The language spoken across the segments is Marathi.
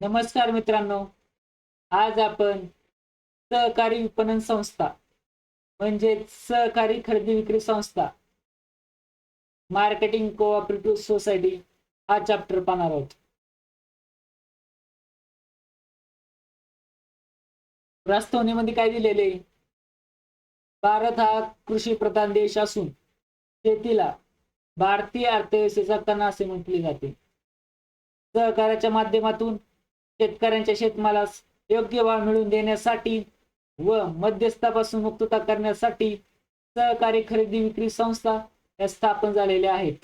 नमस्कार मित्रांनो. आज आपण सहकारी विपणन संस्था म्हणजे सहकारी खरेदी विक्री संस्था मार्केटिंग कोऑपरेटिव्ह सोसायटी हा चॅप्टर पाहणार आहोत. प्रस्तावनेमध्ये काय दिलेले? भारत हा कृषी प्रधान देश असून शेतीला भारतीय अर्थव्यवस्थेचा कणा असे म्हटले जाते. सहकार्याच्या माध्यमातून शेतकऱ्यांच्या शेतमालास योग्य भाव मिळवून देण्यासाठी व मध्यस्थापासून मुक्तता करण्यासाठी सहकारी खरेदी विक्री संस्था या स्थापन झालेल्या आहेत.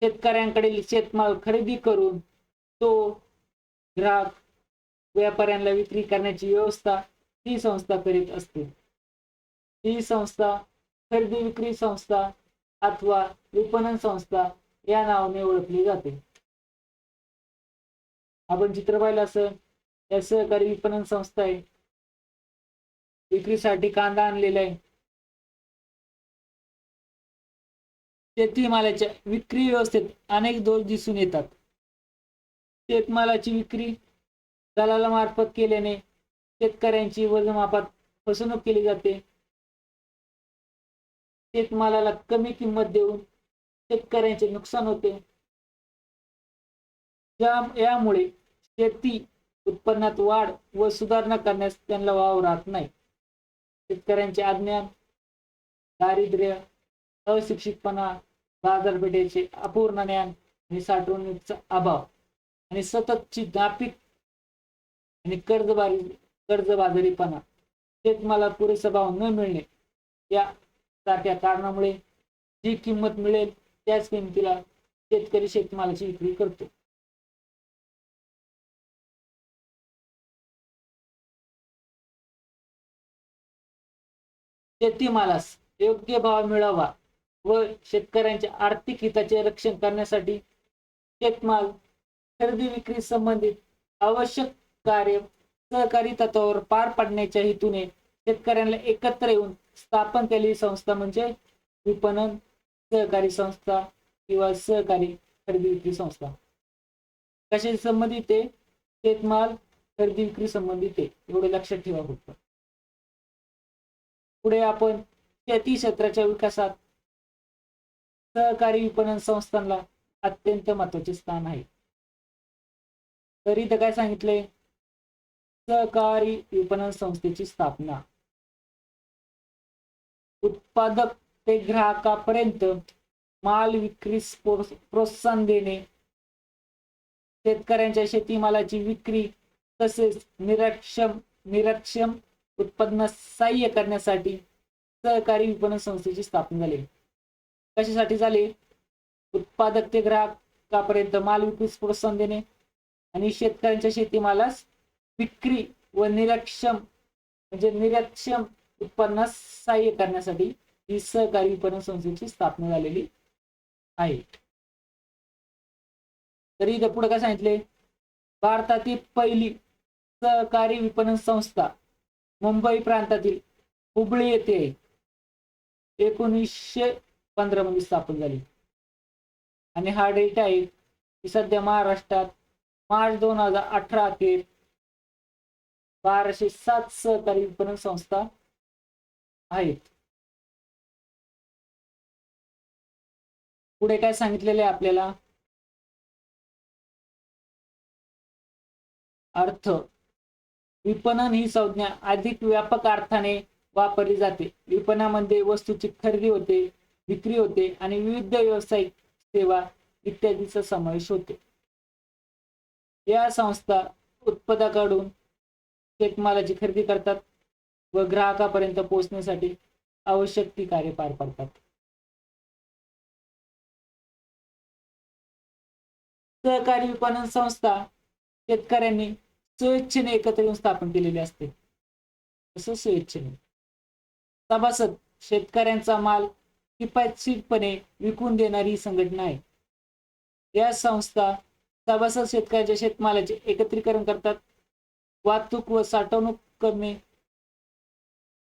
शेतकऱ्यांकडील शेतमाल खरेदी करून तो ग्राहक व्यापाऱ्यांना विक्री करण्याची व्यवस्था ही संस्था करीत असते. ही संस्था खरेदी विक्री संस्था अथवा विपणन संस्था या नावाने ओळखली जाते. आपण चित्र पाहिलं असं या सहकारी विपणन संस्था आहे. विक्रीसाठी कांदा आणलेला आहे. शेतीमालाच्या विक्री व्यवस्थेत अनेक दोष दिसून येतात. शेतमालाची विक्री दलालामार्फत केल्याने शेतकऱ्यांची वजनमापात फसवणूक केली जाते. शेतमालाला कमी किंमत देऊन शेतकऱ्यांचे नुकसान होते. यामुळे शेती उत्पन्नात वाढ व सुधारणा करण्यास त्यांना वाव राहत नाही. शेतकऱ्यांचे अज्ञान, दारिद्र्य, अशिक्षितपणा, बाजारपेठेचे अपूर्ण ज्ञान आणि साठवणुकीचा अभाव आणि सततची नापीक आणि कर्जबाजारीपणा, शेतमाला पुरेसा भाव न मिळणे या सारख्या कारणामुळे जी किंमत मिळेल त्याच किमतीला शेतकरी शेतमालाची विक्री करतो. शेतीमालास योग्य भाव मिळावा व शेतकऱ्यांच्या आर्थिक हिताचे रक्षण करण्यासाठी शेतमाल खरेदी विक्री संबंधित आवश्यक कार्य सहकारी तत्वावर पार पाडण्याच्या हेतूने शेतकऱ्यांना एकत्र येऊन स्थापन केलेली संस्था म्हणजे विपणन सहकारी संस्था किंवा सहकारी खरेदी विक्री संस्था. कशाशी संबंधित आहे? शेतमाल खरेदी विक्री संबंधित आहे, एवढे लक्षात ठेवा फक्त. पुढे आपण शेती क्षेत्राच्या विकासात सहकारी विपणन संस्थांना अत्यंत महत्वाचे स्थान आहे. तरी इथं काय सांगितले? सहकारी विपणन संस्थेची स्थापना उत्पादक ते ग्राहकापर्यंत माल विक्रीस प्रोत्साहन देणे, शेतकऱ्यांच्या शेतीमालाची विक्री तसेच निरक्षम उत्पादनास सहाय्य करण्यासाठी सहकारी विपणन संस्थेची स्थापना झाली. कशासाठी झाली? उत्पादक ते ग्राहकापर्यंत माल विक्रीस प्रोत्साहन देणे आणि शेतकऱ्यांच्या शेतीमालास विक्री व निरक्षम उत्पन्नास सहाय्य करण्यासाठी ही सहकारी विपणन संस्थेची स्थापना झालेली आहे. तरी इथे पुढे काय सांगितले? भारतातील पहिली सहकारी विपणन संस्था मुंबई प्रांतातील हुबळी येथे 1915 मध्ये स्थापन झाली आणि हा डेट आहे की सध्या महाराष्ट्रात मार्च 2018 अखेर 1207 सहकारी विपणन संस्था आहेत. पुढे काय सांगितलेले आहे आपल्याला? अर्थ. विपणन ही संज्ञा अधिक व्यापक अर्थाने वापरली जाते. विपणनामध्ये वस्तूची खरेदी होते, विक्री होते आणि विविध व्यावसायिक सेवा इत्यादीचा समावेश होते. या संस्था उत्पादकाकडून शेतमालाची खरेदी करतात व ग्राहकापर्यंत पोहोचण्यासाठी आवश्यक ती कार्य पार पाडतात. सहकारी विपणन संस्था शेतकऱ्यांनी स्वेच्छेने एकत्र येऊन स्थापन केलेली असते. तसं स्वेच्छेने सभासद शेतकऱ्यांचा माल किफायतशीरपणे विकून देणारी संघटना आहे. या संस्था सभासद शेतकऱ्याच्या शेतमालाचे एकत्रीकरण करतात, वाहतूक व साठवणूक करणे,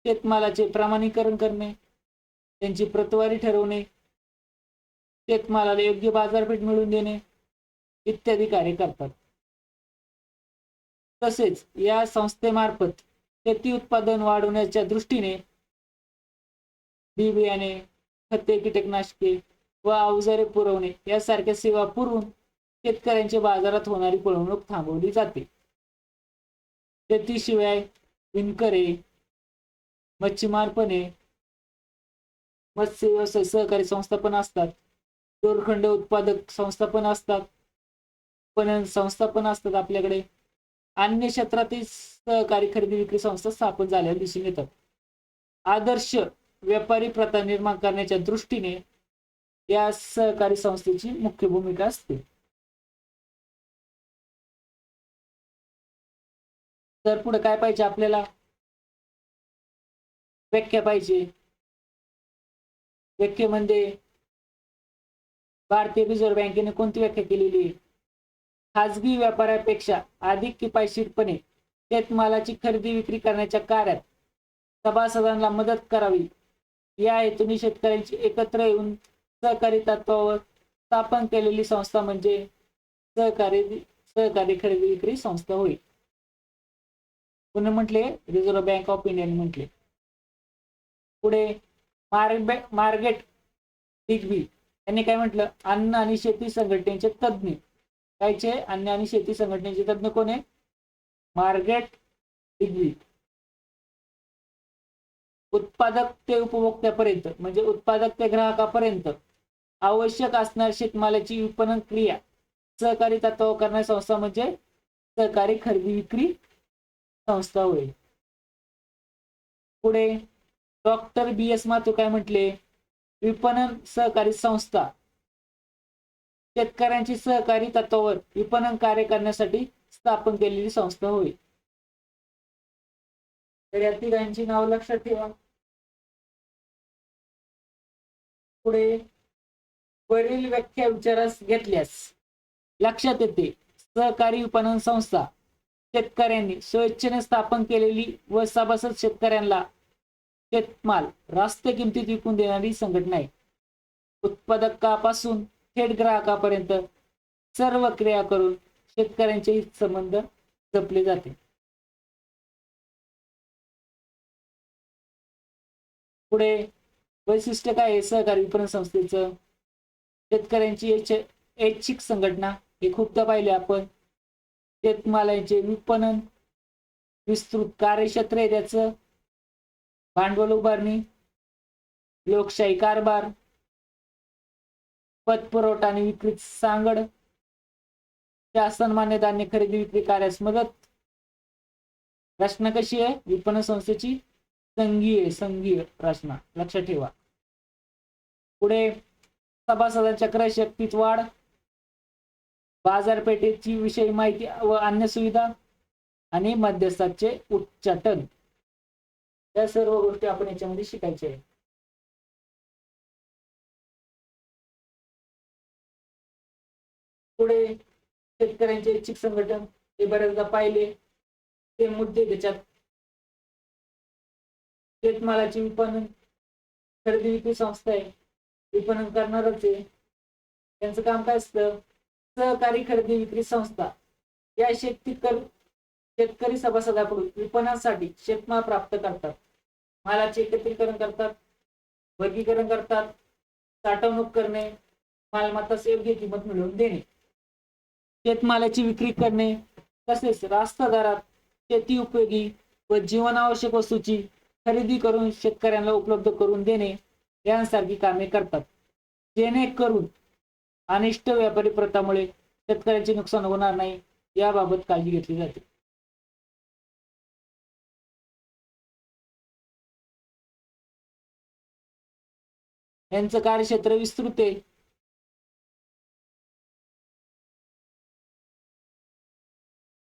शेतमालाचे प्रमाणीकरण करणे, त्यांची प्रतवारी ठरवणे, शेतमालाला योग्य बाजारपेठ मिळवून देणे इत्यादी कार्य करतात. तसेच या संस्थेमार्फत शेती उत्पादन वाढवण्याच्या दृष्टीने बी बियाणे, खते, कीटकनाशके व अवजारे पुरवणे यासारख्या सेवा पुरवून शेतकऱ्यांची बाजारात होणारी पळवणूक थांबवली जाते. शेतीशिवाय विणकरे, मच्छीमारपणे, मत्स्य व्यवसाय सहकारी संस्था पण असतात, दोरखंड उत्पादक संस्था पण असतात, पणन संस्था पण असतात आपल्याकडे. अन्य क्षेत्रातील सहकारी खरेदी विक्री संस्था स्थापन झालेल्या दिसून येतात. आदर्श व्यापारी प्रथा निर्माण करण्याच्या दृष्टीने या सहकारी संस्थेची मुख्य भूमिका असते. तर पुढे काय पाहिजे आपल्याला? व्याख्या पाहिजे. व्याख्येमध्ये भारतीय रिझर्व्ह बँकेने कोणती व्याख्या केलेली आहे? खाजगी व्यापाऱ्यापेक्षा अधिक किफायतशीरपणे शेतमालाची खरेदी विक्री करण्याच्या कार्यात सभासदांना मदत करावी या हेतूने शेतकऱ्यांची एकत्र येऊन सहकारी तत्वावर स्थापन केलेली संस्था म्हणजे सहकारी खरेदी विक्री संस्था होय. पुन्हा म्हटले रिझर्व्ह बँक ऑफ इंडियाने म्हटले. पुढे मार्गेट डिग्बी यांनी काय म्हटलं? अन्न आणि शेती संघटनेचे तज्ञ. कायचे? अन्न आणि शेती संघटनेचे तज्ञ कोण आहे? Margaret Digby. उत्पादक ते उपभोक्त्यापर्यंत म्हणजे उत्पादक ते ग्राहकापर्यंत आवश्यक असणाऱ्या शेतमालाची विपणन क्रिया सहकारी तत्वावर करणारी संस्था म्हणजे सहकारी खरेदी विक्री संस्था होय. पुढे डॉक्टर बी एस माथुर काय म्हटले? विपणन सहकारी संस्था शेतकऱ्यांची सहकारी तत्वावर विपणन कार्य करण्यासाठी स्थापन केलेली संस्था होय. तर या तिघांची नाव लक्षात ठेवा. पुढे वरील व्याख्या विचारास घेतल्यास लक्षात येते सहकारी विपणन संस्था शेतकऱ्यांनी स्वेच्छेने स्थापन केलेली व सभासद शेतकऱ्यांना शेतमाल रास्त किमतीत विकून देणारी संघटना आहे. उत्पादकापासून थेट ग्राहकापर्यंत सर्व क्रिया करून शेतकऱ्यांचे हित संबंध जपले जाते. पुढे वैशिष्ट्य काय आहे सहकारी विपणन संस्थेचं? शेतकऱ्यांची ऐच्छिक संघटना, हे खूपदा पाहिले आपण. शेतमालाचे विपणन, विस्तृत कार्यक्षेत्र आहे त्याचं, भांडवल उभारणी, लोकशाही कारभार, पतपुरवठा आणि विक्रीत सांगड, शासन मान्य धान्य खरेदी विक्री कार्यास मदत. रचना कशी आहे विपणन संस्थेची? संघीय रचना, लक्षात ठेवा. पुढे सभासदांच्या क्रयशक्तीत वाढ, बाजारपेठेची विषयी माहिती व अन्य सुविधा आणि मध्यस्थाचे उच्चाटन, या सर्व गोष्टी आपण याच्यामध्ये शिकायच्या आहे. पुढे शेतकऱ्यांचे ऐच्छिक संघटन, हे बऱ्याचदा पाहिले. ते मुद्दे त्याच्यात शेतमालाची विपणन खरेदी विक्री संस्था आहे, विपणन करणारच आहे. त्यांचं काम काय असतं? सहकारी खरेदी विक्री संस्था या शेतकरी सभासदाकडून विपणनासाठी शेतमाल प्राप्त करतात, मालाचे एकत्रीकरण करतात, वर्गीकरण करतात, साठवणूक करणे, मालमत्ताच योग्य किंमत मिळवून देणे, शेतमालाची विक्री करणे, तसेच रास्त दरात शेती उपयोगी व जीवनावश्यक वस्तूची खरेदी करून शेतकऱ्यांना उपलब्ध करून देणे यांसारखी कामे करतात, जेणेकरून अनिष्ट व्यापारी प्रथामुळे शेतकऱ्यांचे नुकसान होणार नाही याबाबत काळजी घेतली जाते. यांचं कार्यक्षेत्र विस्तृत आहे.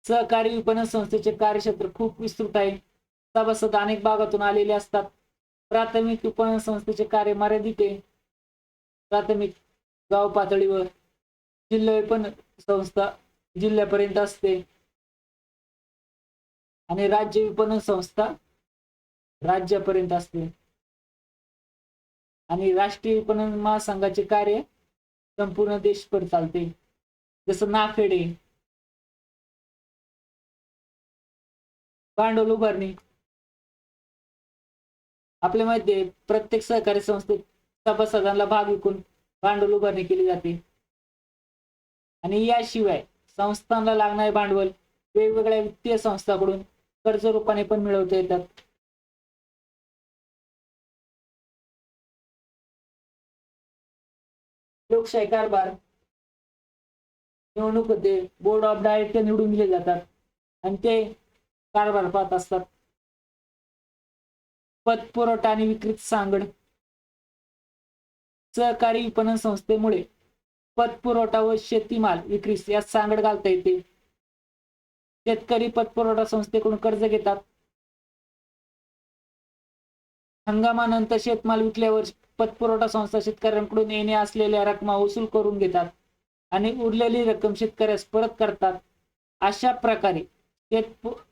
सहकारी विपणन संस्थेचे कार्यक्षेत्र खूप विस्तृत आहे. सभासद अनेक भागातून आलेले असतात. प्राथमिक विपणन संस्थेचे कार्य मर्यादित आहे. प्राथमिक गाव पातळीवर, जिल्हा विपणन संस्था जिल्ह्यापर्यंत असते आणि राज्य विपणन संस्था राज्यापर्यंत असते आणि राष्ट्रीय विपणन महासंघाचे कार्य संपूर्ण देशभर चालते. जसं नाफेड आहे, भांडवल उभारणी. आपल्या मध्ये प्रत्येक सहकारी संस्थेत सभासदांना भाग विकून भांडवल उभारणी केली जाते. आणि याशिवाय संस्थांना लागणारे भांडवल वेगवेगळ्या वित्तीय संस्थांकडून कर्ज रूपाने पण मिळवता येतात. लोकशाही कारभार. निवडणूक होते, बोर्ड ऑफ डायरेक्टर निवडून दिले जातात आणि ते कारभार पाहत असतात. पतपुरवठा आणि विक्रीत सांगड. सहकारी विपणन संस्थेमुळे पतपुरवठा व शेतीमाल विक्रीस यात सांगड घालता येते. शेतकरी पतपुरवठा संस्थेकडून कर्ज घेतात. हंगामानंतर शेतमाल विकल्यावर पतपुरवठा संस्था शेतकऱ्यांकडून येणे असलेल्या रकमा वसूल करून घेतात आणि उरलेली रक्कम शेतकऱ्यास परत करतात. अशा प्रकारे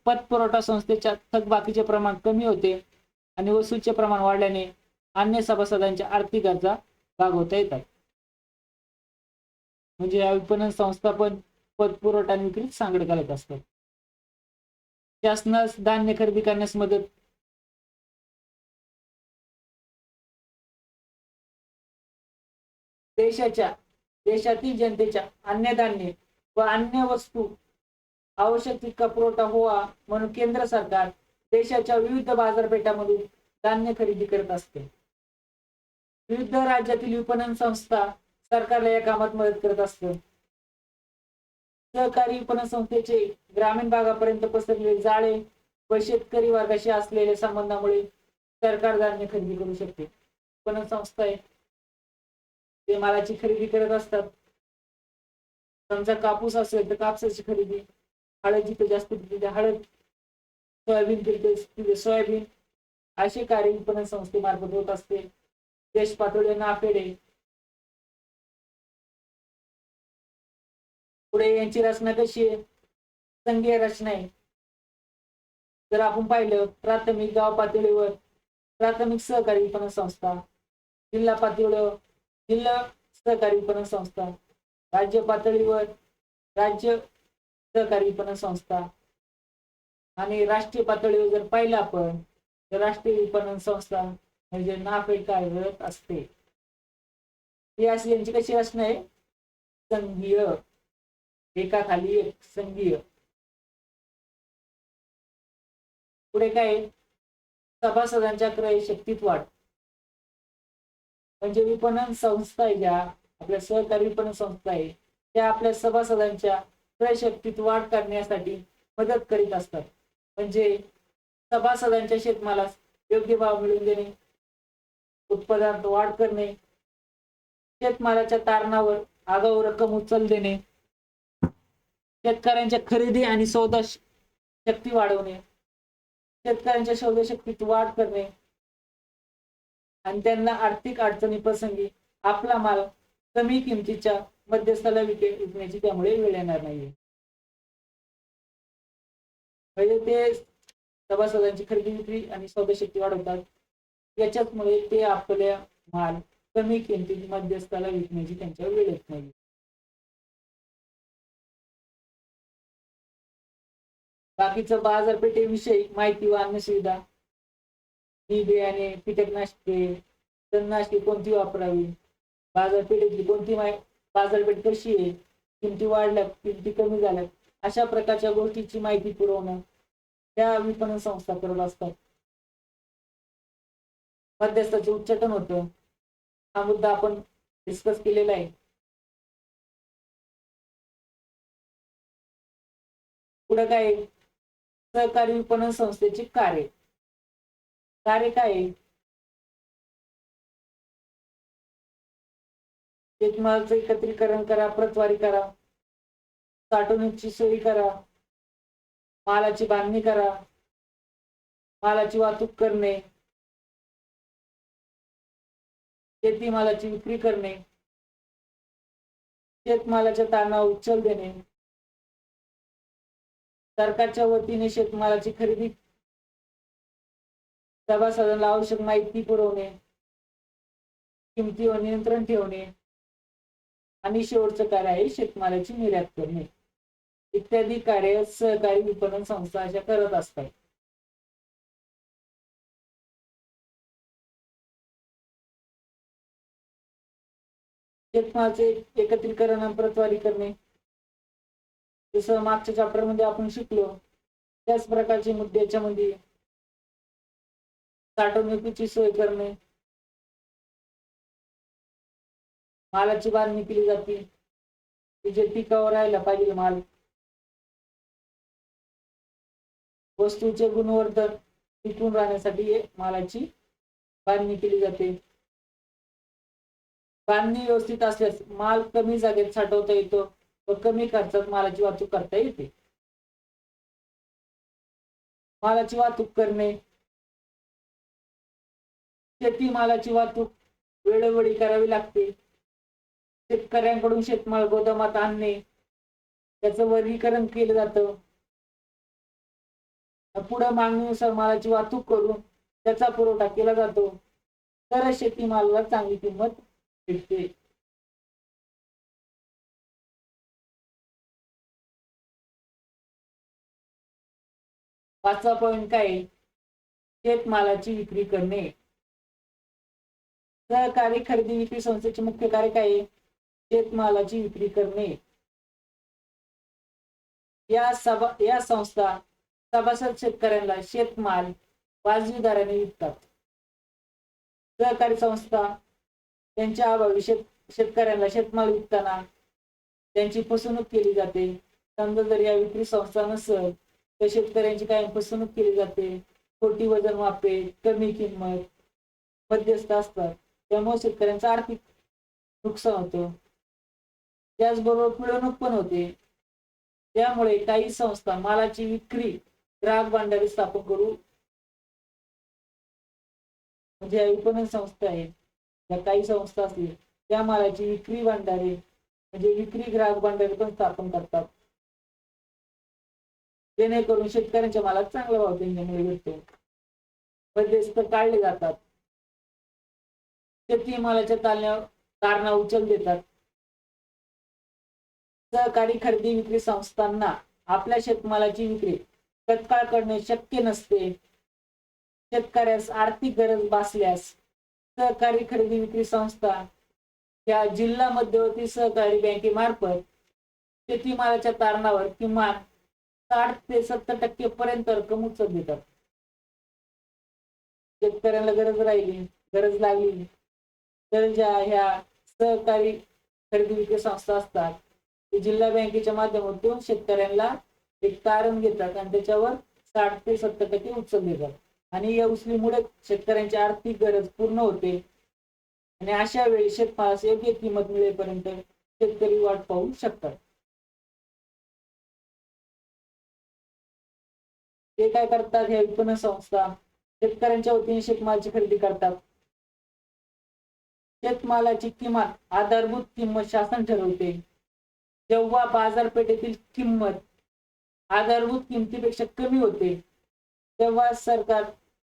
पतपुरवठा संस्थेच्या थकबाकीचे प्रमाण कमी होते आणि वसूलचे प्रमाण वाढल्याने अन्य सभासदांच्या आर्थिक गरजा भागवता येतात. म्हणजे या विपणन संस्था पण पतपुरवठा आणि विक्रीत सांगड घालत असतात. शासनास धान्य खरेदी करण्यास मदत. देशातील जनतेच्या अन्नधान्य व अन्य वस्तू आवश्यक तितका पुरवठा व्हावा म्हणून केंद्र सरकार देशाच्या विविध बाजारपेठांमधून धान्य खरेदी करत असते. विविध राज्यातील विपणन संस्था सरकारला या कामात मदत करत असते. सहकारी विपणन संस्थेचे ग्रामीण भागापर्यंत पसरलेले जाळे व शेतकरी वर्गाशी असलेल्या संबंधामुळे सरकार धान्य खरेदी करू शकते. विपणन संस्था आहे ते मालाची खरेदी करत असतात. समजा कापूस असेल तर कापसाची खरेदी, हळद जिथे जास्त तिथे हळद, सोयाबीन तिथे सोयाबीन, असे कार्य विपणन संस्थेमार्फत होत असते. देश पातळीवर नाफेड. पुढे यांची रचना कशी आहे? संघीय रचना आहे. जर आपण पाहिलं प्राथमिक गाव पातळीवर प्राथमिक सहकारी विपणन संस्था, जिल्हा पातळीवर जिल्हा सहकारी विपणन संस्था, राज्य पातळीवर राज्य सहकारी विपणन संस्था आणि राष्ट्रीय पातळीवर जर पाहिलं आपण तर राष्ट्रीय विपणन संस्था म्हणजे नाफेड कार्यरत असते. ही अशी यांची कशी रचना आहे? संघीय, एकाखाली एक संघीय. पुढे काय? सभासदांच्या क्रय शक्तीत वाढ. म्हणजे विपणन संस्था आहे ज्या आपल्या सहकारी विपणन संस्था आहे त्या आपल्या सभासदांच्या क्रय शक्तीत वाढ करण्यासाठी मदत करीत असतात. म्हणजे सभासदांच्या शेतमालास योग्य भाव मिळवून देणे, उत्पादनात वाढ करणे, शेतमालाच्या तारणावर आगाऊ रक्कम उचल देणे, शेतकऱ्यांच्या खरेदी आणि सौदा शक्ती वाढवणे, शेतकऱ्यांच्या सौदा शक्तीत वाढ करणे आणि त्यांना आर्थिक अडचणी प्रसंगी आपला माल कमी किमतीच्या मध्यस्थाला विकण्याची त्यामुळे वेळ येणार नाहीये. म्हणजे ते सभासदांची खरेदी विक्री आणि सौदा शक्ती वाढवतात. याच्यामुळे ते आपल्या माल कमी किमतीची मध्यस्थाला विकण्याची त्यांच्यावर वेळ येत नाही. बाकीचं बाजारपेठेविषयी माहिती व अन्य सुविधा, बी बियाणे, कीटकनाशके, तणनाशके कोणती वापरावी, बाजारपेठेतली कोणती बाजारपेठ कशी आहे, किमती वाढल्या किमती कमी झाल्या, अशा प्रकारच्या गोष्टीची माहिती पुरवणं त्या विपणन संस्था करत असतात. मध्यस्थाचे उच्चाटन होतं. हा मुद्दा आपण डिस्कस केलेला आहे. पुढे काय? सहकारी विपणन संस्थेचे कार्य. कार्य काय? शेतमालाचं एकत्रीकरण करा, प्रतवारी करा, साठवणुकीची सोय करा, मालाची बांधणी करा, मालाची वाहतूक करणे, शेतीमालाची विक्री करणे, शेतमालाच्या तारणावर उचल देणे, सरकारच्या वतीने शेतमालाची खरेदी, सभासदांना आवश्यक माहिती पुरवणे, किमतीवर नियंत्रण ठेवणे आणि शेवटचं कार्य आहे शेतमालाची निर्यात करणे. इत्यादी कार्य सहकारी विपणन संस्था अशा करत असतात. शेतमालाचे एकत्रीकरण आणि प्रतवारी करणे, जसं मागच्या चॅप्टर मध्ये आपण शिकलो त्याच प्रकारचे मुद्दे याच्यामध्ये साठवणुकीची सोय करणे, मालाची बांधणी केली जाते, जे टिकावर राहायला पाहिजे माल, वस्तूचे गुणवर्धन टिकून राहण्यासाठी मालाची बांधणी केली जाते. बांधणी व्यवस्थित असल्यास माल कमी जागेत साठवता येतो व कमी खर्चात मालाची वाहतूक करता येते. मालाची वाहतूक करणे, शेती मालाची वाहतूक वेळोवेळी करावी लागते. शेतकऱ्यांकडून शेतमाल गोदामात आणणे, त्याचं वर्गीकरण केलं जातं, पुढे मागणीनुसार मालाची वाहतूक करून त्याचा पुरवठा केला जातो, तर शेतीमालाला चांगली किंमत भेटते. पाचवा पॉइंट काय, शेतमालाची विक्री करणे. सहकारी खरेदी विक्री संस्थेचे मुख्य कार्य काय आहे? शेतमालाची विक्री करणे. या संस्था सभासद शेतकऱ्यांना शेतमाल वाजवी दराने विकतात. सहकारी संस्था त्यांच्या अभावी शेतकऱ्यांना शेतमाल विकताना त्यांची फसवणूक केली जाते. समजा जर या विक्री संस्था नसेल तर शेतकऱ्यांची कायम फसवणूक केली जाते. खोटी वजन मापे, कमी किंमत, मध्यस्थ असतात, त्यामुळे शेतकऱ्यांचं आर्थिक नुकसान होतं. त्याचबरोबर पिळवणूक पण होते. त्यामुळे काही संस्था मालाची विक्री ग्राहक भांडारी स्थापन करू, म्हणजे विपणन संस्था आहेत त्या काही संस्था असतील त्या मालाची विक्री भांडारी म्हणजे विक्री ग्राहक भांडारी पण स्थापन करतात, जेणेकरून शेतकऱ्यांच्या मालात चांगला भाव त्यांच्यामुळे भेटतो. मध्यस्थ काढले जातात. शेती मालाच्या तारणा उचल देतात. सहकारी खरेदी विक्री संस्थांना आपल्या शेतमालाची विक्री तत्काळ करणे शक्य नसते. शेतकऱ्यास आर्थिक गरज भासल्यास सहकारी खरेदी विक्री संस्था या जिल्हा मध्यवर्ती सहकारी बँकेमार्फत शेतीमालाच्या तारणावर किमान 60 ते 70% पर्यंत रक्कम उचल देतात. शेतकऱ्याला गरज लागली तर ज्या ह्या सहकारी खरेदी विक्री संस्था असतात ते जिल्हा बँकेच्या माध्यमातून शेतकऱ्यांना एक तारण घेतात आणि त्याच्यावर 60 ते 70% उचल देतात. आणि या उचलीमुळे शेतकऱ्यांची आर्थिक गरज पूर्ण होते आणि अशा वेळी शेतमालास योग्य किंमत मिळेपर्यंत शेतकरी वाट पाहू शकतात. ते काय करतात, ह्या विपणन संस्था शेतकऱ्यांच्या वतीने शेतमालाची खरेदी करतात. शेतमालाची किमान आधारभूत किंमत शासन ठरवते. जेव्हा बाजारपेठेतील किंमत आधारभूत किमतीपेक्षा कमी होते तेव्हा सरकार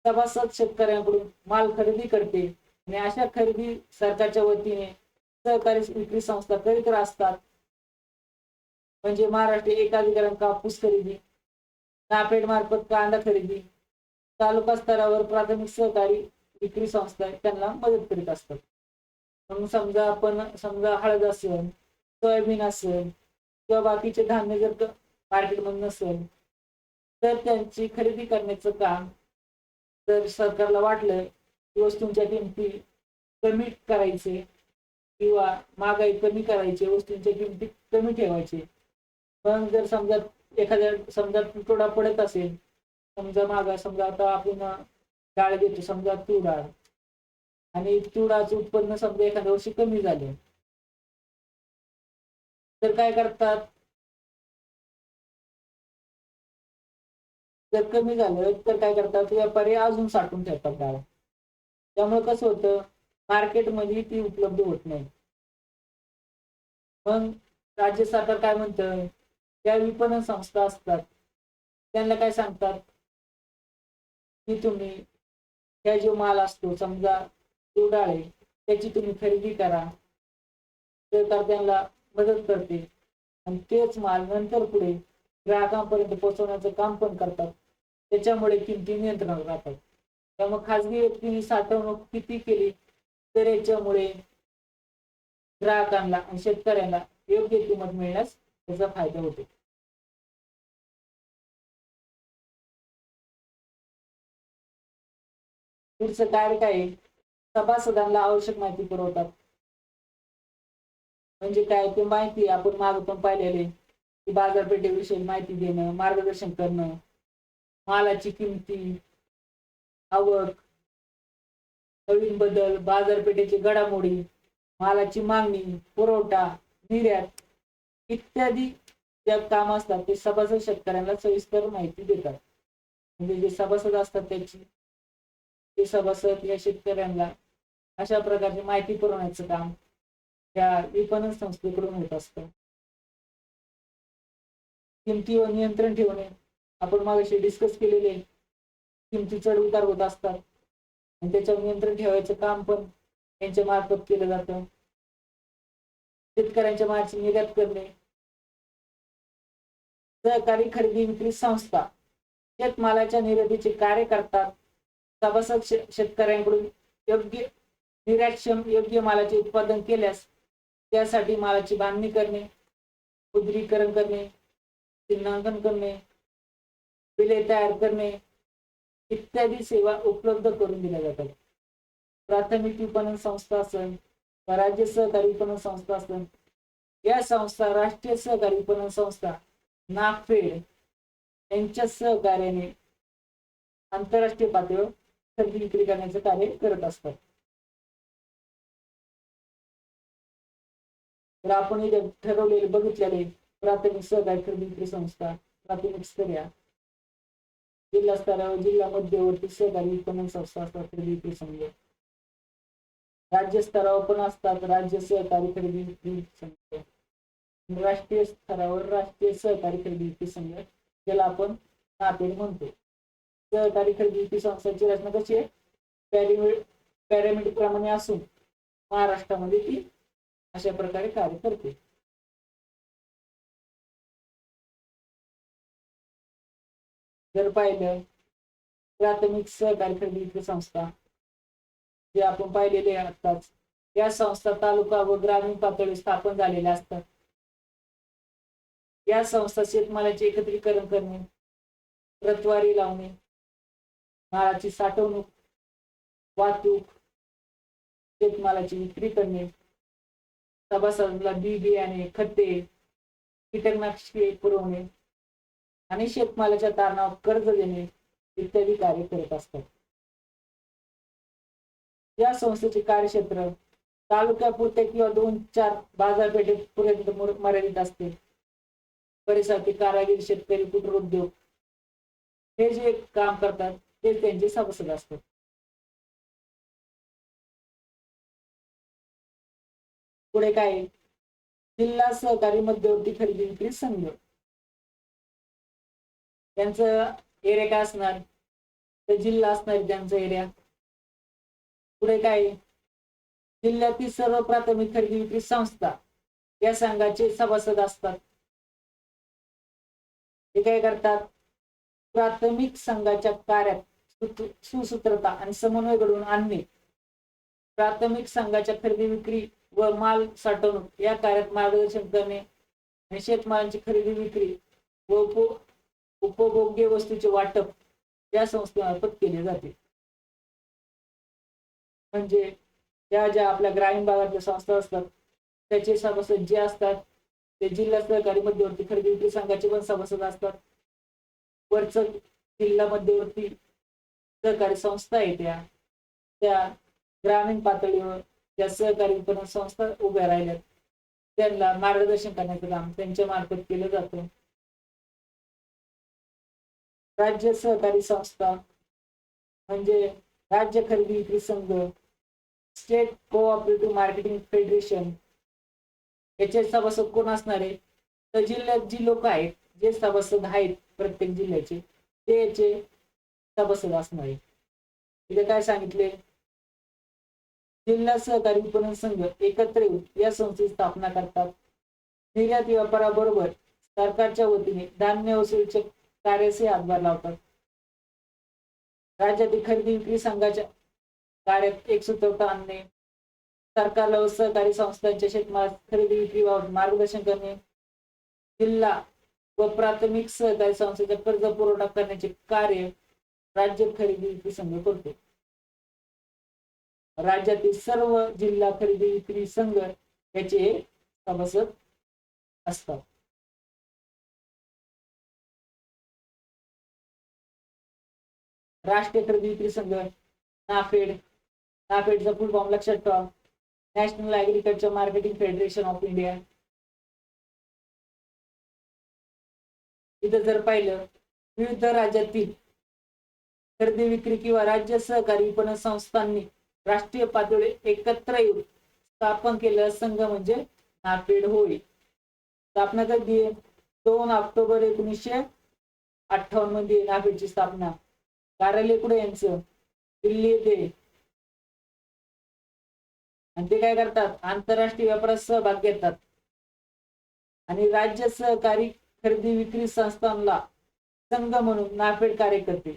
सभासद शेतकऱ्यांकडून माल खरेदी करते आणि अशा खरेदी सरकारच्या वतीने सहकारी विक्री संस्था करीत असतात. म्हणजे महाराष्ट्र एकाधिकरण कापूस खरेदी, नाफेड मार्फत कांदा खरेदी, तालुका स्तरावर प्राथमिक सहकारी विक्री संस्था त्यांना मदत करीत असतात. मग समजा हळद असेल, सोयाबीन असेल किंवा बाकीचे धान्य जर मार्केटमध्ये नसेल तर त्यांची खरेदी करण्याचं काम जर सरकारला वाटलं की वस्तूंच्या किमती कमी करायचे किंवा महागाई कमी करायची, वस्तूंच्या किमती कमी ठेवायचे, पण जर समजा तुटवडा पडत असेल, समजा आता आपण डाळ घेतो, समजा तूर डाळ, आणि तुराचं उत्पन्न समजा एखाद्या वर्षी कमी झाले तर काय करतात, जर कमी झालं तर काय करतात व्यापारी अजून साठवून ठेवतात डाळ. त्यामुळे कसं होतं, मार्केटमध्ये ती उपलब्ध होत नाही. मग राज्य सरकार काय म्हणतं, त्या विपणन संस्था असतात त्यांना काय सांगतात की तुम्ही ह्या जो माल असतो, समजा तूर डाळ आहे, त्याची तुम्ही खरेदी करा. सरकार त्यांना मदत करते आणि तेच माल नंतर पुढे ग्राहकांपर्यंत पोहोचवण्याचं काम पण करतात. त्याच्यामुळे किमती नियंत्रणात राहतात. त्यामुळे खाजगी व्यक्तींनी साठवणूक किती केली तर याच्यामुळे ग्राहकांना आणि शेतकऱ्यांना योग्य किंमत मिळण्यास त्याचा फायदा होतो. पुढचं कार्य काय आहे? सभासदांना आवश्यक माहिती पुरवतात. म्हणजे काय ते माहिती आपण मागे पण पाहिलेले की बाजारपेठेविषयी माहिती देणं, मार्गदर्शन करणं, मालाची किमती, आवक, नवीन बदल, बाजारपेठेची घडामोडी, मालाची मागणी, पुरवठा, निर्यात इत्यादी ज्या काम असतात ते सभासद शेतकऱ्यांना सविस्तर माहिती देतात. म्हणजे जे सभासद असतात त्याची ते सभासद या शेतकऱ्यांना अशा प्रकारची माहिती पुरवण्याचं काम त्या विपणन संस्थेकडून होत असतं. किमतीवर नियंत्रण ठेवणे, आपण मागाशी डिस्कस केलेले किमती चढ उतार होत असतात आणि त्याच्यावर नियंत्रण ठेवायचं काम पण त्यांच्या मार्फत केलं जातं. शेतकऱ्यांच्या मालाची निर्यात करणे, सहकारी खरेदी विक्री संस्था शेतमालाच्या निर्यातीचे कार्य करतात. सभासद शेतकऱ्यांकडून योग्य निर्यातक्षम योग्य मालाचे उत्पादन केल्यास त्यासाठी मालाची बांधणी करणे, मुद्रीकरण करणे, चिन्हांकन करणे, बिले तयार करणे इत्यादी सेवा उपलब्ध करून दिल्या जातात. प्राथमिक विपणन संस्था असेल, राज्य सहकारी विपणन संस्था असेल, या संस्था राष्ट्रीय सहकारी विपणन संस्था नाफेड यांच्या सहकार्याने आंतरराष्ट्रीय पातळीवर खरेदी विक्री करण्याचे कार्य करत असतात. तर आपण इथे ठरवलेले बघितलेले प्राथमिक सहकारी खरेदी विक्री संस्था, प्राथमिक स्तरीय, जिल्हा स्तरावर जिल्हा मध्यवर्ती सहकारी विपणन संस्था असतात खरेदी विक्री संघ, राज्य स्तरावर पण असतात राज्य सहकारी खरेदी विक्री संघ, राष्ट्रीय स्तरावर राष्ट्रीय सहकारी खरेदी विक्री संघ ज्याला आपण नाफेड म्हणतो. सहकारी खरेदी विक्री संस्थांची रचना कशी आहे? पॅरामिड प्रमाणे असून महाराष्ट्रामध्ये ती अशा प्रकारे कार्य करते. जर पाहिलं प्राथमिक सहकारी खरेदी विक्री संस्था जे आपण पाहिलेले आताच, या संस्था तालुका व ग्रामीण पातळीवर स्थापन झालेल्या असतात. या संस्था शेतमालाचे एकत्रीकरण करणे, प्रतवारी लावणे, मालाची साठवणूक, वाहतूक, शेतमालाची विक्री करणे, सभासदांना बी बियाणे, खते, कीटकनाशके पुरवणे आणि शेतमालाच्या तारणावर कर्ज देणे इत्यादी कार्य करत असतात. या संस्थेचे कार्यक्षेत्र तालुक्यापुरते किंवा 2-4 बाजारपेठेपर्यंत मर्यादित असते. परिसरातील कारागीर, शेतकरी, कुटीरोद्योग हे जे काम करतात ते त्यांचे सभासद असतात. पुढे काय? जिल्हा सहकारी मध्यवर्ती खरेदी विक्री संघ, त्यांचं एरिया काय असणार? तर जिल्हा असणार त्यांचा एरिया. पुढे काय? जिल्ह्यातील सर्व प्राथमिक खरेदी विक्री संस्था या संघाचे सभासद असतात. ते काय करतात? प्राथमिक संघाच्या कार्यात सुसूत्रता आणि समन्वय घडवून आणणे, प्राथमिक संघाच्या खरेदी विक्री व माल साठवणूक या कार्यात मार्गदर्शन करणे आणि शेतमालांची खरेदी विक्री व उपभोग्य वस्तूचे वाटप या संस्थेमार्फत केले जाते. म्हणजे ज्या आपल्या ग्रामीण भागातल्या संस्था असतात त्याचे सभासद जे असतात ते जिल्हा सहकारी मध्यवर्ती खरेदी विक्री संघाचे पण सभासद असतात. वरच जिल्हा मध्यवर्ती सहकारी संस्था आहे त्या ग्रामीण पातळीवर ज्या सहकारी विपणन संस्था उभ्या राहिल्यात त्यांना मार्गदर्शन करण्याचं काम त्यांच्या मार्फत केलं जातं. राज्य सहकारी संस्था म्हणजे राज्य खरेदी विक्री संघ, स्टेट कोऑपरेटिव्ह मार्केटिंग फेडरेशन याचे सभासद कोण असणार आहे? तर जिल्ह्यात जी लोक आहेत, जे सभासद आहेत प्रत्येक जिल्ह्याचे ते याचे सभासद असणार आहे. इथे काय सांगितले? जिल्हा सहकारी विपणन संघ एकत्र येऊन या संस्थेची स्थापना करतात. निर्यात व्यापाराबरोबर सरकारच्या वतीने धान्य वसुलीचे कार्याचे हातभार लावतात. राज्यातील खरेदी विक्री संघाच्या कार्यात एकसूत्रता आणणे, सरकारला व सहकारी संस्थांच्या शेतमाल खरेदी विक्रीबाबत मार्गदर्शन करणे, जिल्हा व प्राथमिक सहकारी संस्थेचा कर्ज पुरवठा करण्याचे कार्य राज्य खरेदी विक्री संघ करतो. राज्यातील सर्व जिल्हा खरेदी विक्री संघ याचे सभासद असतात. राष्ट्रीय खरेदी विक्री संघ नाफेड, नाफेडचा फुल फॉर्म लक्षात ठेवा, national agriculture marketing federation of India. इथं जर पाहिलं विविध राज्यातील खरेदी विक्री किंवा राज्य सहकारी विपणन संस्थांनी राष्ट्रीय पातळीवर एकत्र येऊन स्थापन केलेला संघ म्हणजे नाफेड होय. स्थापना कधी आहे? 2 ऑक्टोबर 1958 मध्ये नाफेडची स्थापना. कार्यालय कुठे यांचं? दिल्ली येथे. आणि ते काय करतात? आंतरराष्ट्रीय व्यापारात सहभाग घेतात आणि राज्य सहकारी खरेदी विक्री संस्थांना संघ म्हणून नाफेड कार्य करते.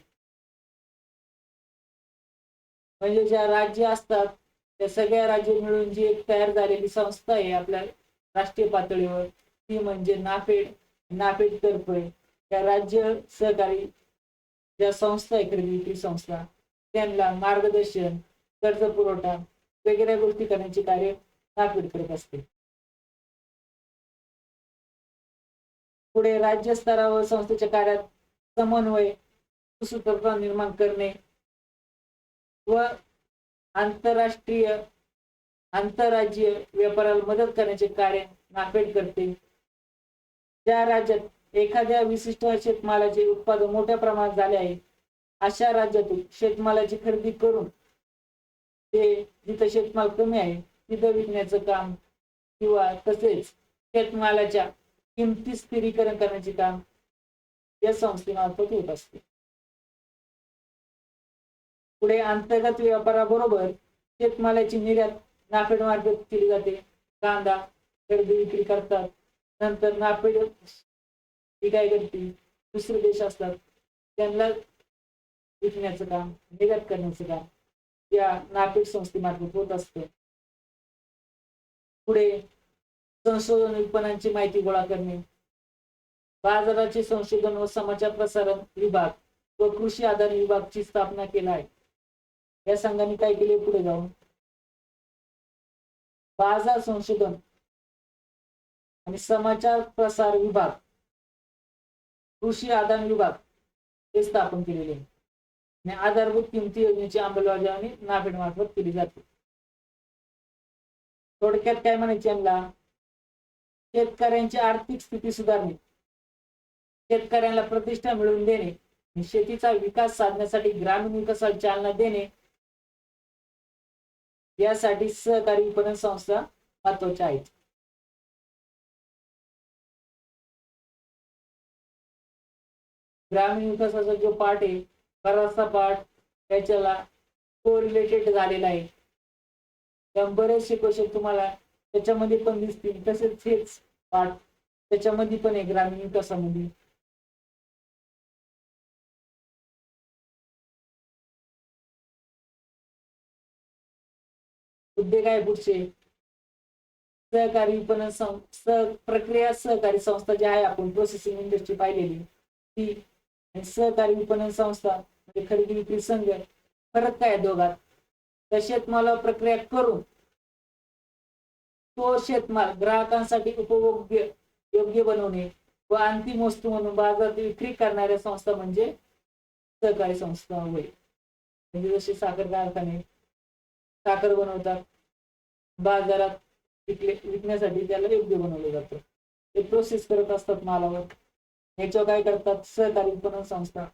म्हणजे ज्या राज्य असतात त्या सगळ्या राज्य मिळून जी एक तयार झालेली संस्था आहे आपल्या राष्ट्रीय पातळीवर, ती म्हणजे नाफेड. नाफेड तर्फे त्या राज्य सहकारी ज्या संस्था आहे खरेदी विक्री संस्था त्यांना मार्गदर्शन, कर्ज पुरवठा वगैरे गोष्टी करण्याचे कार्य नाफेड करत असते. पुढे राज्य स्तरावर संस्थेच्या कार्यात समन्वय, सुसूत्रता निर्माण करणे व आंतरराष्ट्रीय आंतरराज्यीय व्यापाराला मदत करण्याचे कार्य नाफेड करते. ज्या राज्यात एखाद्या विशिष्ट शेतमालाचे उत्पादन मोठ्या प्रमाणात झाले आहे अशा राज्यातून शेतमालाची खरेदी करून ते जिथे शेतमाल कमी आहे तिथं विकण्याचं काम किंवा तसेच शेतमालाच्या किमती स्थिरीकरण करण्याचे काम या संस्थेमार्फत होत असते. पुढे अंतर्गत व्यापाराबरोबर शेतमालाची निर्यात नाफेड मार्फत केली जाते. कांदा खरेदी विक्री करतात, नंतर नाफेड ही काय करते, दुसरे देश असतात त्यांना विकण्याचं काम, निर्यात करण्याचं काम या नाफेड संस्थेमार्फत होत असतं. पुढे संशोधन विपणनाची माहिती गोळा करणे, बाजाराचे संशोधन व समाचार प्रसारण विभाग व कृषी आधार विभागची स्थापना केला आहे. या संघाने काय केले? पुढे जाऊन बाजार संशोधन आणि समाचार प्रसार विभाग, कृषी आदान विभाग हे स्थापन केलेले आहे आणि आधारभूत किमती योजनेची अंमलबजावणी नाफेड मार्फत केली जाते. थोडक्यात काय म्हणायचे यांना? शेतकऱ्यांची आर्थिक स्थिती सुधारणे, शेतकऱ्यांना प्रतिष्ठा मिळवून देणे, शेतीचा विकास साधण्यासाठी ग्रामीण विकासाला चालना देणे यासाठी सहकारी विपणन संस्था महत्वाच्या आहेत. ग्रामीण विकासाचा जो पार्ट आहे बराचसा पार्ट त्याच्याला कोरिलेटेड झालेला आहे. त्या बरेचसे क्वेश्चन तुम्हाला त्याच्यामध्ये पण दिसतील. तसेच हेच पार्ट त्याच्यामध्ये पण आहे ग्रामीण विकासामध्ये. मुद्दे काय पुढचे? सहकारी विपणन प्रक्रिया सहकारी संस्था जी आहे आपण प्रोसेसिंग इंडस्ट्री पाहिलेली ती, सहकारी विपणन संस्था म्हणजे खरेदी विक्री संघ. फरक काय दोघात? तर शेतमालावर प्रक्रिया करून तो शेतमाल ग्राहकांसाठी उपभोग्य योग्य बनवणे व अंतिम वस्तू म्हणून बाजारात विक्री करणाऱ्या संस्था म्हणजे सहकारी संस्था होय. म्हणजे जसे साखर कारखाने साखर बनवतात, बाजारात विकण्यासाठी त्याला योग्य बनवलं जातं, ते प्रोसेस करत असतात मालावर. याच्यावर काय करतात? सहकारी विपणन संस्था.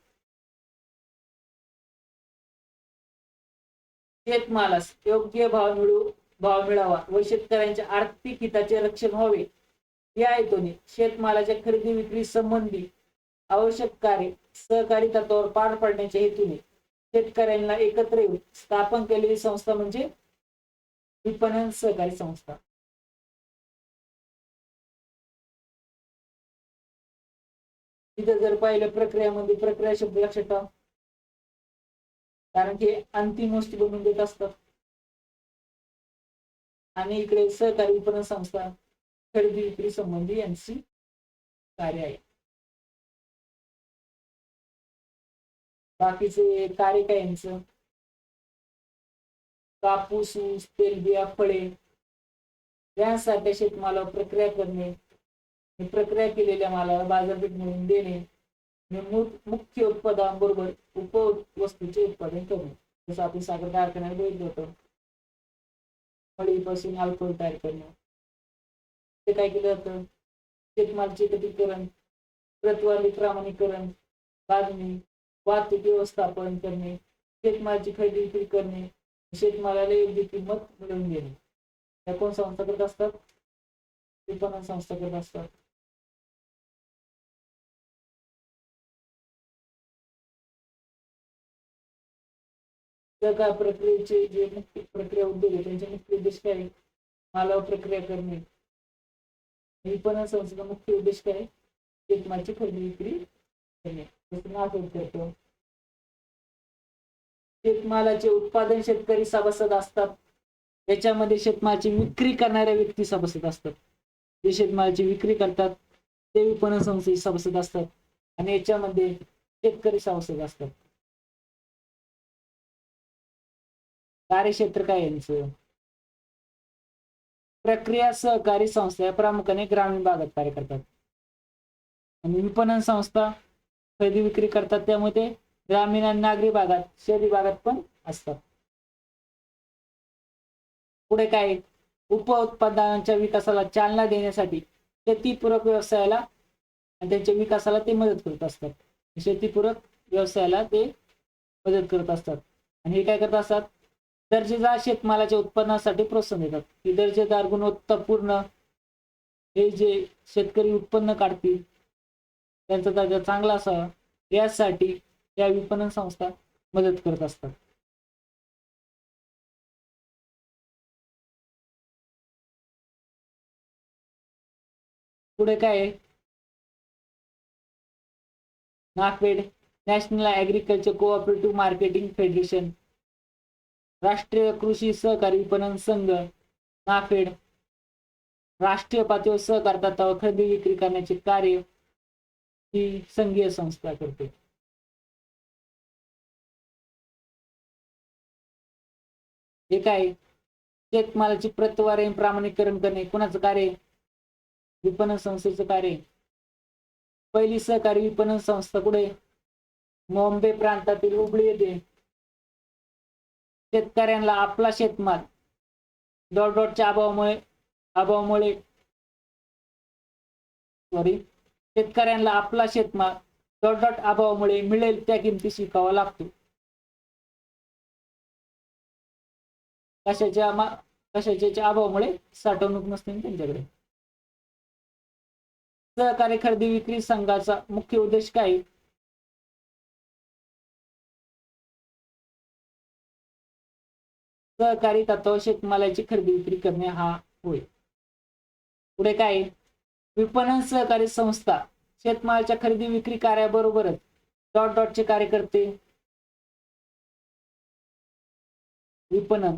शेतमालास योग्य भाव मिळावा व शेतकऱ्यांच्या आर्थिक हिताचे रक्षण व्हावे या हेतूने शेतमालाच्या खरेदी विक्री संबंधी आवश्यक कार्य सहकारी तत्वावर पार पाडण्याच्या हेतूने शेतकऱ्यांना एकत्र येऊन स्थापन केलेली संस्था म्हणजे विपणन सहकारी संस्था. तिथे जर पाहिलं प्रक्रियामध्ये, प्रक्रिया शब्द लक्षात ठेवा कारण की अंतिम वस्तू बनवून देत असतात. आणि इकडे सहकारी विपणन संस्था खरेदी विक्री संबंधी यांची कार्य आहे. बाकीचे कार्य काय यांचं? कापूस, ऊस, तेलबिया, फळे यांसारख्या शेतमालावर प्रक्रिया करणे, प्रक्रिया केलेल्या मालाला बाजारपेठ मिळवून देणे, मुख्य उत्पादनाबरोबर उपवस्तूचे उत्पादन करणे. जसं आपण साखर कारखान्यात बघितलं होतं, फळीपासून अल्कोहोल तयार करणे. ते काय केलं जातं? शेतमालाचे एकत्रीकरण, प्रतवारी प्रमाणीकरण, बांधणी, वाहतूक व्यवस्थापन करणे, शेतमालाची खरेदी विक्री करणे, शेतमालाला योग्य किंमत मिळवून देणे. या कोण संस्था करत असतात? विपणन संस्था करत असतात. सहकार प्रक्रियेचे जे मुख्य प्रक्रिया उद्योग आहे त्यांचे मुख्य उद्देश काय? मालावर प्रक्रिया करणे. विपणन संस्थेचा मुख्य उद्देश काय? शेतमालाची खरेदी विक्री करणे. करतो. शेतमालाचे उत्पादन शेतकरी सभासद असतात. याच्यामध्ये शेतमालाची विक्री करणाऱ्या व्यक्ती सभासद असतात. जे शेतमालाची विक्री करतात ते विपणन संस्थेचे सभासद असतात आणि याच्यामध्ये शेतकरी सभासद असतात. कार्यक्षेत्र काय यांचं? प्रक्रिया सहकारी संस्था प्रामुख्याने ग्रामीण भागात कार्य करतात आणि विपणन संस्था खरेदी विक्री करतात, त्यामध्ये ग्रामीण आणि नागरी भागात, शहरी भागात पण असतात. पुढे काय? उप उत्पादनांच्या विकासाला चालना देण्यासाठी शेतीपूरक व्यवसायाला आणि त्यांच्या विकासाला ते मदत करत असतात. शेतीपूरक व्यवसायाला ते मदत करत असतात आणि हे काय करत असतात? दर्जेदार शेतमालाच्या उत्पन्नासाठी प्रोत्साहन देतात. की दर्जेदार गुणवत्तापूर्ण हे जे शेतकरी उत्पन्न काढतील त्यांचा दर्जा चांगला असावा यासाठी या विपणन संस्था मदत करत असतात. पुढे काय? NAFED, national agriculture cooperative marketing federation, राष्ट्रीय कृषी सहकारी विपणन संघ, नाफेड राष्ट्रीय पातळीवर सहकार तत्त्वावर खरेदी विक्री करण्याचे कार्य ही संघीय संस्था करते. हे काय? शेतमालाची प्रतवारी प्रमाणीकरण करणे कोणाचं कार्य? विपणन संस्थेचं कार्य. पहिली सहकारी विपणन संस्था कुठे? मुंबई प्रांतातील हुबळी येथे. शेतकऱ्यांना आपला शेतमाल डॉटच्या अभावामुळे शेतकऱ्यांना आपला शेतमाल अभावामुळे मिळेल त्या किमतीस विकावा लागतो. कशाच्या अभावामुळे? साठवणूक नसते त्यांच्याकडे. सहकारी खरेदी विक्री संघाचा मुख्य उद्देश काय? सहकारी तत्त्वावर शेतमालाची खरेदी विक्री करणे हा होय. पुढे काय? विपणन सहकारी संस्था शेतमालाच्या खरेदी विक्री कार्याबरोबरच चे कार्य करते. विपणन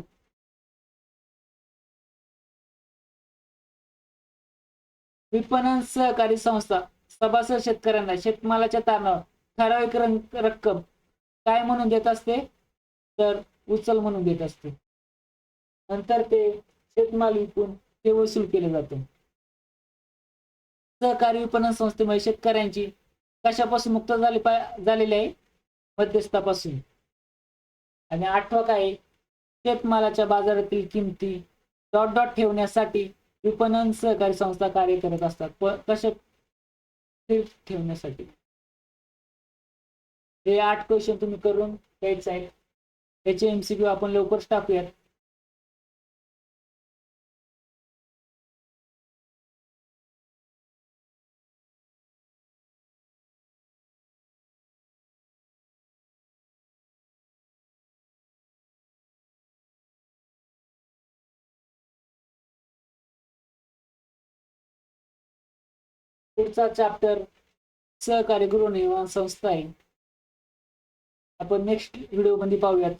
विपणन सहकारी संस्था सभासद शेतकऱ्यांना शेतमालाच्या तारणावर ठराविक रक्कम काय म्हणून देत असते? तर उचल म्हणून देत असते. नंतर ते शेतमाल विकून ते वसूल केले जाते. सहकारी विपणन संस्थेमुळे शेतकऱ्यांची कशापासून मुक्त झालेली आहे? मध्यस्थापासून. आणि 8वां काय? शेतमालाच्या बाजारातील किमती ठेवण्यासाठी विपणन सहकारी संस्था कार्य करत असतात. कशा ठेवण्यासाठी? हे 8 क्वेश्चन तुम्ही करून घ्यायचे आहेत. याचे MCQ आपण लवकरच टाकूयात. पुढचा चॅप्टर सहकारी गृहनिर्माण संस्था आहे. आपण नेक्स्ट व्हिडिओ मध्ये पाहूयात.